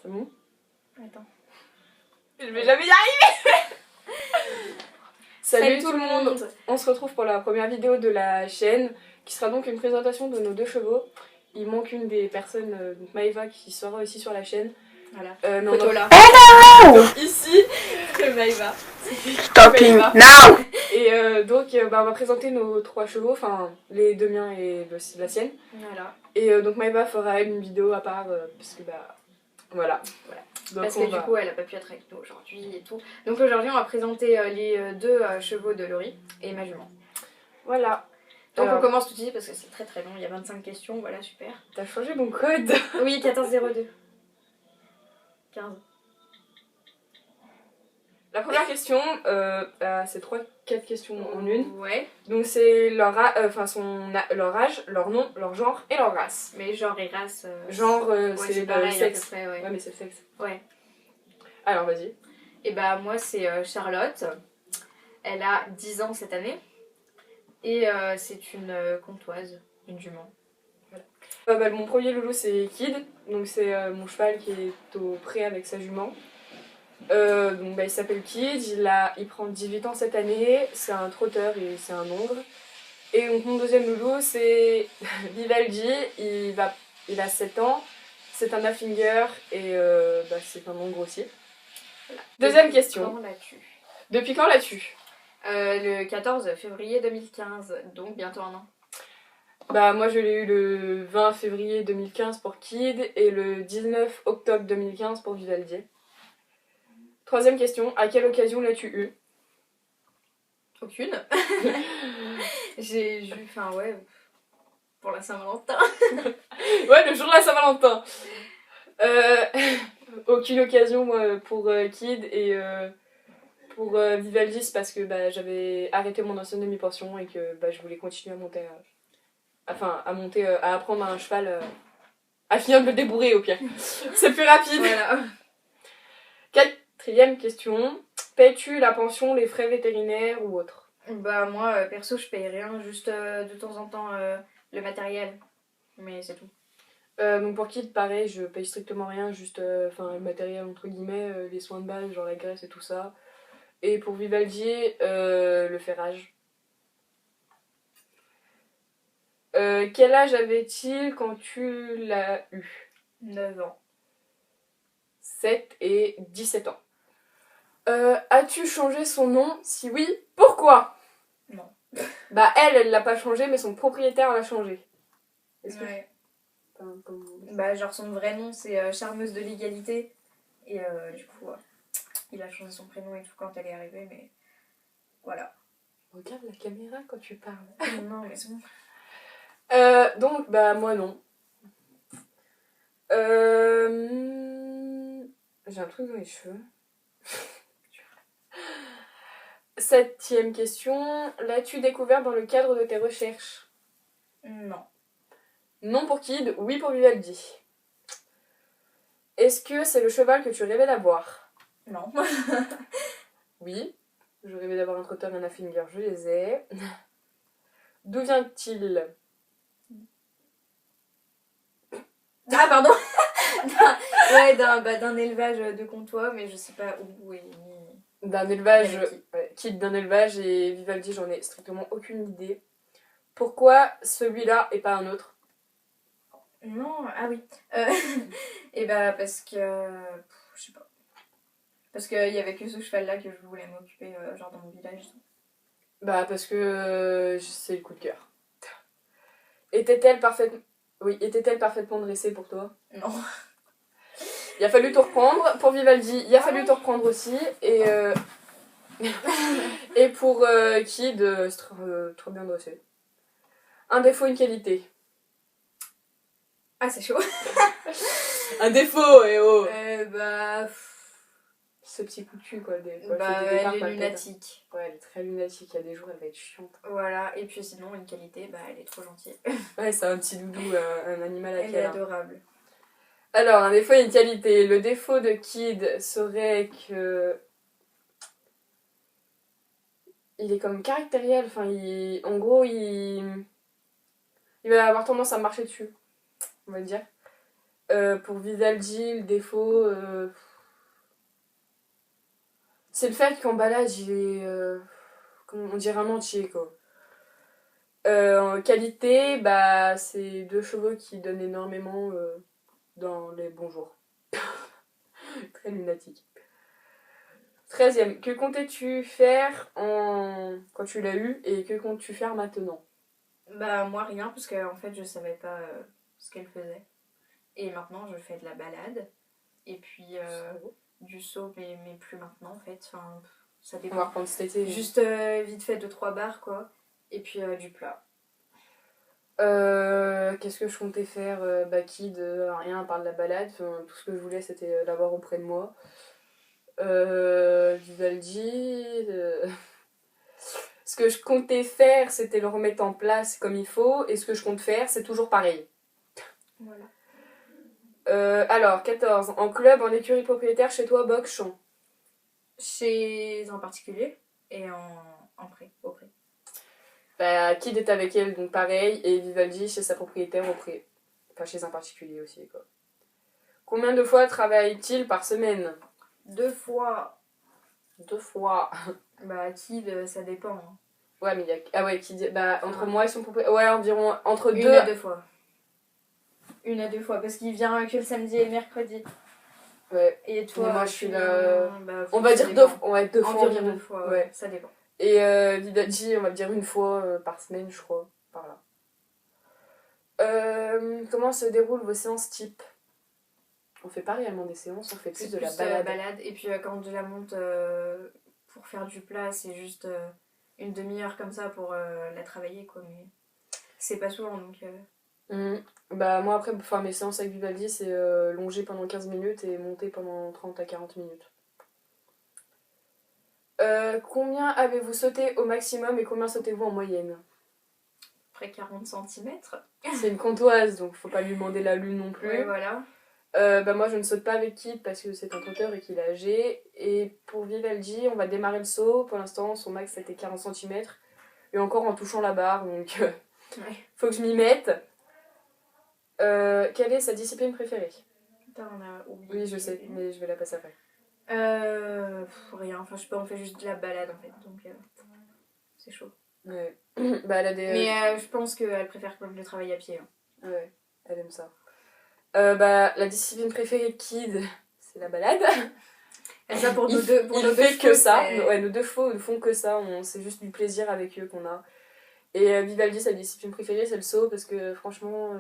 C'est bon? Attends. Je vais jamais y arriver. Salut Salut tout le monde. On se retrouve pour la première vidéo de la chaîne, qui sera donc une présentation de nos deux chevaux. Il manque une des personnes, donc Maëva, qui sera aussi sur la chaîne. Voilà. Mais Photo on là. ici, C'est Maëva. Stopping now. Et donc on va présenter nos trois chevaux, enfin les deux miens et la sienne. Voilà. Et donc Maëva fera elle une vidéo à part, parce que voilà. Donc, Parce que du coup, elle a pas pu être avec nous aujourd'hui et tout. Donc aujourd'hui, on va présenter les deux chevaux de Laurie et ma jument. Voilà. Donc Alors, on commence tout de suite parce que c'est très très long. Il y a 25 questions. Voilà, super. t'as changé mon code. Oui, 1402. 15. La première question, c'est 3-4 questions en une. Ouais. Donc c'est leur âge, leur nom, leur genre et leur race. Mais genre et race. Genre, ouais, c'est le pareil, sexe. à peu près, ouais. Ouais, mais c'est le sexe. Ouais. Alors vas-y. Et bah moi c'est Charlotte. Elle a 10 ans cette année. Et c'est une comtoise, une jument. Mon premier loulou c'est Kid, donc c'est mon cheval qui est au pré avec sa jument. Donc il s'appelle Kid, il prend 18 ans cette année, c'est un trotteur et c'est un hongre. Et donc mon deuxième loulou c'est Vivaldi, il a 7 ans, c'est un Affinger et c'est un hongre aussi. Voilà. Deuxième question. Quand l'as-tu? Depuis quand l'as-tu? Le 14 février 2015, donc bientôt un an. Moi je l'ai eu le 20 février 2015 pour Kid et le 19 octobre 2015 pour Vivaldi. Troisième question, à quelle occasion l'as-tu eu? Aucune. J'ai eu, enfin ouais, pour la Saint-Valentin. Ouais, le jour de la Saint-Valentin. Aucune occasion pour Kid et pour Vivaldi, c'est parce que j'avais arrêté mon ancienne demi-pension et que je voulais continuer à monter, à apprendre un cheval, à finir de le débourrer au pire. C'est plus rapide. Voilà. Quatrième question, paies-tu la pension, les frais vétérinaires ou autres? Bah moi perso je paye rien, juste de temps en temps le matériel, mais c'est tout. Donc pour Kid, pareil, je paye strictement rien, juste le matériel entre guillemets, les soins de base, genre la graisse et tout ça. Et pour Vivaldi, le ferrage. Quel âge avait-il quand tu l'as eu? 9 ans. 7 et 17 ans. As-tu changé son nom? Si oui, pourquoi? Non. Elle l'a pas changé, mais son propriétaire l'a changé. Est-ce que Ouais. tu... Bah genre son vrai nom c'est Charmeuse de l'égalité. Et du coup il a changé son prénom et tout quand elle est arrivée, mais voilà. Regarde la caméra quand tu parles. Non mais c'est bon. Donc, moi non. J'ai un truc dans les cheveux. Septième question. L'as-tu découvert dans le cadre de tes recherches? Non. Non pour Kid, oui pour Vivaldi. Est-ce que c'est le cheval que tu rêvais d'avoir? Non. Oui. Je rêvais d'avoir un trotteur et un Affinger, je les ai. D'où vient-il? Ah pardon. D'un élevage de Comtois, mais je sais pas où et ni... D'un élevage, Avec qui. Kid d'un élevage et Vivaldi, j'en ai strictement aucune idée. Pourquoi celui-là et pas un autre? Non, ah oui. Et parce que... je sais pas. Parce qu'il y avait que ce cheval-là que je voulais m'occuper, genre dans mon village. Parce que c'est le coup de cœur. Était-elle parfaitement dressée pour toi? Non. Il a fallu tout reprendre. Pour Vivaldi, il a fallu tout reprendre aussi. Et, et pour Kid, c'est trop bien dressé. Un défaut, une qualité. Ah, c'est chaud. Un défaut, et oh! Ce petit coup de cul, quoi. Elle est lunatique. Ouais, elle est très lunatique. Il y a des jours, elle va être chiante. Voilà, et puis sinon, une qualité, elle est trop gentille. Ouais, c'est un petit doudou, un animal à Elle est adorable. Alors, un défaut et une qualité. Le défaut de Kid serait que... Il est comme caractériel. En gros, il va avoir tendance à marcher dessus. On va dire. Pour Vivaldi, le défaut, c'est le fait qu'en balade, il est, on dirait un entier, quoi. En qualité, bah, c'est 2 chevaux qui donnent énormément dans les bons jours. Très lunatique. 13e. Que comptais-tu faire quand tu l'as eu et que comptes-tu faire maintenant? Bah, moi, rien, parce que en fait, je savais pas ce qu'elle faisait. Et maintenant, je fais de la balade. Et puis, du saut, mais plus maintenant, en fait. Enfin, ça On va dépend. reprendre cet été. Juste vite fait 2-3 bars, quoi. Et puis, du plat. Qu'est-ce que je comptais faire? Bah, Kid, rien à part de la balade. Enfin, tout ce que je voulais, c'était l'avoir auprès de moi. Vivaldi. Ce que je comptais faire, c'était le remettre en place comme il faut. Et ce que je compte faire, c'est toujours pareil. Voilà. Alors, 14. En club, en écurie propriétaire, chez toi, box, champ. Chez un particulier et en prêt, au prêt. Bah, Kid est avec elle, donc pareil. Et Vivaldi chez sa propriétaire au prêt. Enfin, chez un particulier aussi, quoi. Combien de fois travaille-t-il par semaine? 2 fois. 2 fois. Bah, Kid, ça dépend. Hein. Ouais, mais il y a. Ah ouais, Kid. Bah, entre moi et son propriétaire. Ouais, environ. Entre Une 2. à 2 fois. 1 à 2 fois, parce qu'il vient que le samedi et le mercredi. Ouais. Et toi, mais moi, je tu suis viens, là. bah, On va ça dire dépend. 2 fois. Ouais, 2 fois Environ environ. 2 fois, Ouais. ça dépend. Et Vivaldi, on va dire 1 fois par semaine, je crois. Par là. Comment se déroulent vos séances type? On fait pas réellement des séances, on fait plus C'est de la plus balade. Et puis quand je la monte pour faire du plat, c'est juste une demi-heure comme ça pour la travailler, quoi. Mais c'est pas souvent, donc... Bah moi après, enfin, mes séances avec Vivaldi, c'est longer pendant 15 minutes et monter pendant 30 à 40 minutes. Combien avez-vous sauté au maximum et combien sautez-vous en moyenne? Près 40 centimètres. C'est une comptoise, donc faut pas lui demander la lune non plus. Ouais, voilà. Bah moi je ne saute pas avec Kid parce que c'est un trotteur et qu'il est âgé. Et pour Vivaldi, on va démarrer le saut. Pour l'instant, son max c'était 40 cm. Et encore en touchant la barre, donc Ouais. faut que je m'y mette. Quelle est sa discipline préférée? Putain, on a oublié. Oui, je sais, mais je vais la passer après. Rien, enfin je sais pas, on fait juste de la balade en fait, donc c'est chaud. Ouais. Bah elle a des... Mais je pense qu'elle préfère quand le travail à pied. Hein. Ouais, elle aime ça. Bah la discipline préférée de Kid, c'est la balade. Et ça pour nos deux Il nos fait deux que chevaux, ça. c'est- Ouais, nos 2 chevaux ne font que ça. C'est juste du plaisir avec eux qu'on a. Et Vivaldi, sa discipline préférée, c'est le saut parce que franchement,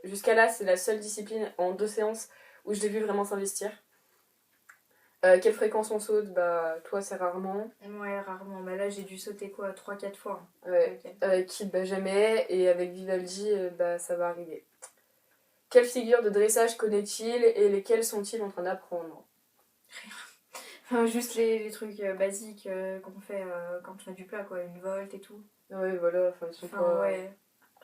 jusqu'à là, c'est la seule discipline en 2 séances où je l'ai vu vraiment s'investir. Quelle fréquence on saute? Bah, toi, c'est rarement. Ouais, rarement. Bah là j'ai dû sauter quoi, 3-4 fois. Hein. Ouais. Ok. Kid, bah, jamais. Et avec Vivaldi, bah, ça va arriver. Quelle figure de dressage connaît-il et lesquelles sont-ils en train d'apprendre? Enfin, juste les trucs basiques qu'on fait quand on fait du plat, quoi, une volte et tout. Ouais, voilà, enfin, ils sont Enfin, pas... ouais,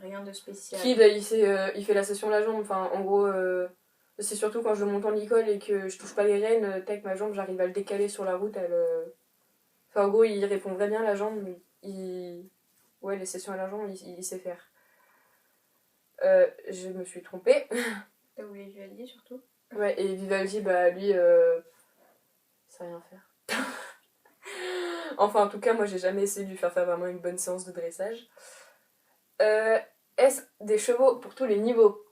rien de spécial. Kid, il fait la session la jambe. Enfin, en gros, c'est surtout quand je monte en école et que je touche pas les rênes, tac, ma jambe, j'arrive à le décaler sur la route. Enfin, en gros, il répond très bien à la jambe. Ouais, les sessions à la jambe, il sait faire. Je me suis trompée. T'as oublié Vivaldi surtout. Ouais, et Vivaldi, bah lui, sait rien faire. Enfin, en tout cas, moi, j'ai jamais essayé de lui faire vraiment une bonne séance de dressage. Est-ce des chevaux pour tous les niveaux?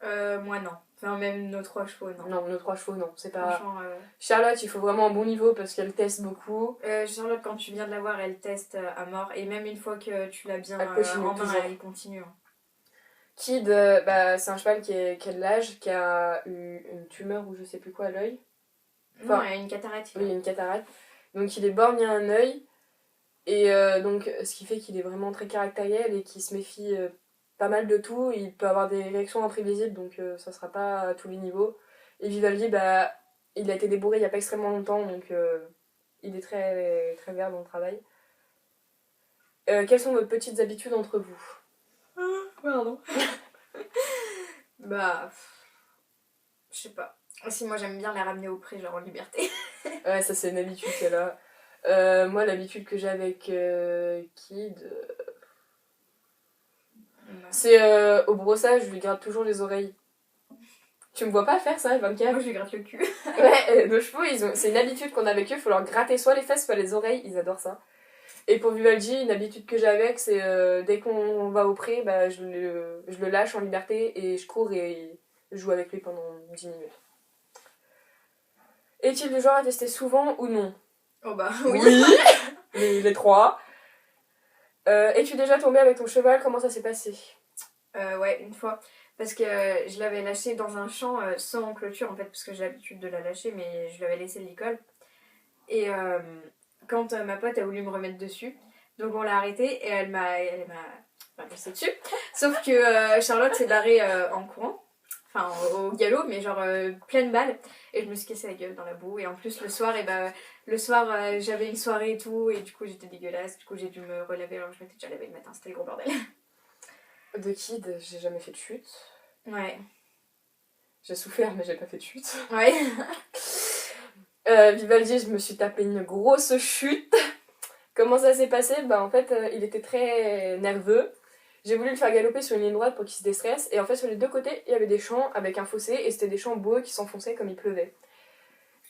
Moi non. Enfin, même nos 3 chevaux, non. Non, nos 3 chevaux, non. C'est pas... Franchement, Charlotte, il faut vraiment un bon niveau parce qu'elle teste beaucoup. Charlotte, quand tu viens de la voir, elle teste à mort. Et même une fois que tu l'as bien Elle continue en main, toujours. elle continue. Hein. Kid, bah, c'est un cheval qui a de l'âge, qui a eu une tumeur ou je sais plus quoi à l'œil. Non, Enfin, elle a une cataracte. Oui, une cataracte. Donc il est borgne à un œil. Et donc ce qui fait qu'il est vraiment très caractériel et qu'il se méfie pas mal de tout. Il peut avoir des réactions imprévisibles, donc ça sera pas à tous les niveaux. Et Vivaldi, bah, il a été débourré il y a pas extrêmement longtemps, donc il est très, très vert dans le travail. Quelles sont vos petites habitudes entre vous? Pardon. Bah, je sais pas. Si moi j'aime bien les ramener au pré, genre en liberté. Ouais, ça c'est une habitude qu'elle a. Moi, l'habitude que j'ai avec Kid, c'est au brossage, je lui gratte toujours les oreilles. Tu me vois pas faire ça, 24. Moi, je lui gratte le cul. Ouais, nos chevaux, c'est une habitude qu'on a avec eux, il faut leur gratter soit les fesses, soit les oreilles, ils adorent ça. Et pour Vivaldi, une habitude que j'ai avec, c'est dès qu'on va au pré, bah, je le lâche en liberté et je cours et je joue avec lui pendant 10 minutes. Est-il du genre à tester souvent ou non? Oh bah Oui. Les trois. Es-tu déjà tombé avec ton cheval? Comment ça s'est passé? Ouais, une fois. Parce que je l'avais lâché dans un champ sans clôture en fait, parce que j'ai l'habitude de la lâcher, mais je l'avais laissé de l'école. Et quand ma pote a voulu me remettre dessus, donc on l'a arrêtée et elle m'a poussé dessus. Sauf que Charlotte s'est barrée en courant, enfin au galop, mais genre pleine balle. Et je me suis cassé la gueule dans la boue. Et en plus le soir j'avais une soirée et tout, et du coup j'étais dégueulasse. Du coup j'ai dû me relaver alors que je m'étais déjà lavée le matin, c'était le gros bordel. De kid, j'ai jamais fait de chute. Ouais. J'ai souffert, mais j'ai pas fait de chute. Ouais. Vivaldi, je me suis tapé une grosse chute. Comment ça s'est passé? Bah en fait, il était très nerveux. J'ai voulu le faire galoper sur une ligne droite pour qu'il se déstresse. Et en fait, sur les deux côtés, il y avait des champs avec un fossé. Et c'était des champs boueux qui s'enfonçaient comme il pleuvait.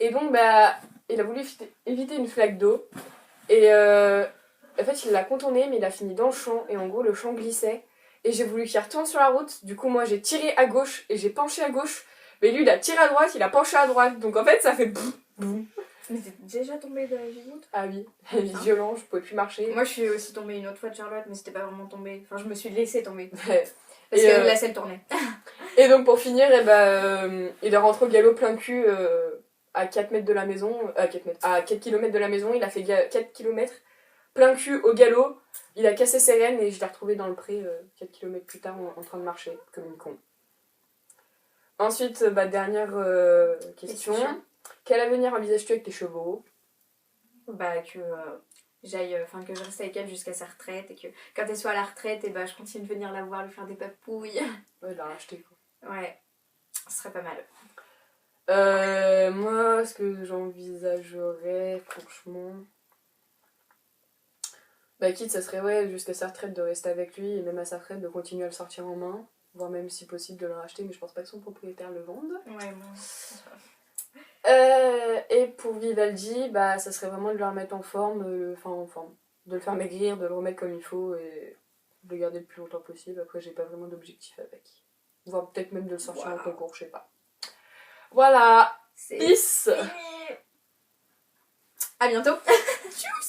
Et donc, bah, il a voulu éviter une flaque d'eau. Et en fait, il l'a contourné, mais il a fini dans le champ. Et en gros, le champ glissait. Et j'ai voulu qu'il retourne sur la route. Du coup, moi, j'ai tiré à gauche et j'ai penché à gauche. Mais lui, il a tiré à droite, il a penché à droite. Donc en fait, ça fait boum, boum. Mais t'es déjà tombée de la vie? Ah oui, violent, je pouvais plus marcher. Moi je suis aussi tombée une autre fois de Charlotte, mais c'était pas vraiment tombée. Enfin, je me suis laissée tomber. Ouais. Parce Et, que la selle tournait. Et donc pour finir, eh ben, il est rentré au galop plein cul à 4 mètres de la maison. À 4 km de la maison, il a fait 4 km plein cul au galop. Il a cassé ses rênes et je l'ai retrouvé dans le pré 4 km plus tard en train de marcher comme une con. Ensuite, dernière question. Quel avenir envisages-tu avec tes chevaux? Bah que j'aille, enfin que je reste avec elle jusqu'à sa retraite et que quand elle soit à la retraite, et bah je continue de venir la voir, lui faire des papouilles. Ouais, la racheter quoi. Ouais, ce serait pas mal. Moi, ce que j'envisagerais, franchement. Bah, quitte, ça serait ouais, jusqu'à sa retraite de rester avec lui et même à sa retraite de continuer à le sortir en main, voire même si possible de le racheter, mais je pense pas que son propriétaire le vende. Ouais, moi. Et pour Vivaldi, bah, ça serait vraiment de le remettre en forme, de le faire maigrir, de le remettre comme il faut et de le garder le plus longtemps possible. Après, j'ai pas vraiment d'objectif avec. Voire peut-être même de le sortir en concours, je sais pas. Voilà, peace. À bientôt. Tchuss.